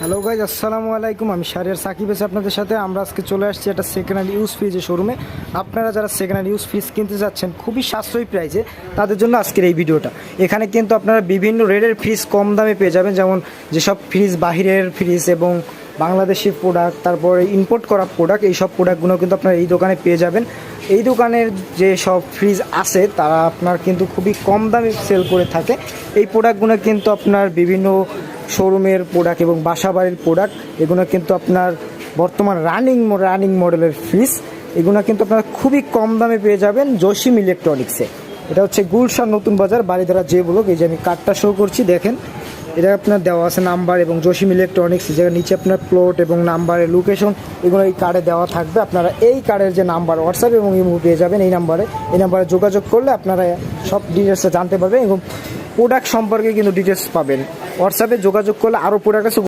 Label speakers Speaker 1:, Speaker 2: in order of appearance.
Speaker 1: Hello guys, আসসালামু আলাইকুম। আমি শাহরিয়ার সাকিব আছি আপনাদের সাথে। আমরা আজকে চলে আসছি একটা সেকেন্ড হ্যান্ড ইউজ ফ্রিজের শোরুমে। আপনারা যারা সেকেন্ড হ্যান্ড ইউজ ফ্রিজ কিনতে যাচ্ছেন খুবই সাশ্রয়ী প্রাইসে, তাদের জন্য আজকের এই ভিডিওটা। এখানে কিন্তু আপনারা বিভিন্ন রেটের ফ্রিজ কম দামে পেয়ে যাবেন, যেমন যেসব ফ্রিজ বাহিরের ফ্রিজ এবং বাংলাদেশি প্রোডাক্ট, তারপরে ইম্পোর্ট করা প্রোডাক্ট, এই সব প্রোডাক্টগুলো কিন্তু আপনারা এই দোকানে পেয়ে যাবেন। এই দোকানের যে সব ফ্রিজ আছে তারা আপনার কিন্তু খুবই কম দামে সেল করে থাকে। এই প্রোডাক্টগুলো কিন্তু আপনার বিভিন্ন শোরুমের প্রোডাক্ট এবং বাসাবাড়ির প্রোডাক্ট, এগুলো কিন্তু আপনার বর্তমান রানিং মডেলের ফ্রিজ। এগুলো কিন্তু আপনারা খুবই কম দামে পেয়ে যাবেন জসিম ইলেকট্রনিক্সে। এটা হচ্ছে গুলশান নতুন বাজার, বাড়িধারা যে ব্লক। এই যে আমি কার্ডটা শো করছি, দেখেন এটা আপনার দেওয়া আছে নাম্বার এবং জসিম ইলেকট্রনিক্স, জায়গার নিচে আপনার প্লট এবং নাম্বারের লোকেশন এগুলো এই কার্ডে দেওয়া থাকবে। আপনারা এই কার্ডের যে নাম্বার হোয়াটসঅ্যাপ এবং ইমো পেয়ে যাবেন, এই নাম্বারে যোগাযোগ করলে আপনারা সব ডিটেলসটা জানতে পারবেন এবং প্রোডাক্ট সম্পর্কে কিন্তু ডিটেলস পাবেন। হোয়াটসঅ্যাপে যোগাযোগ করলে আরও প্রোডাক্ট আছে।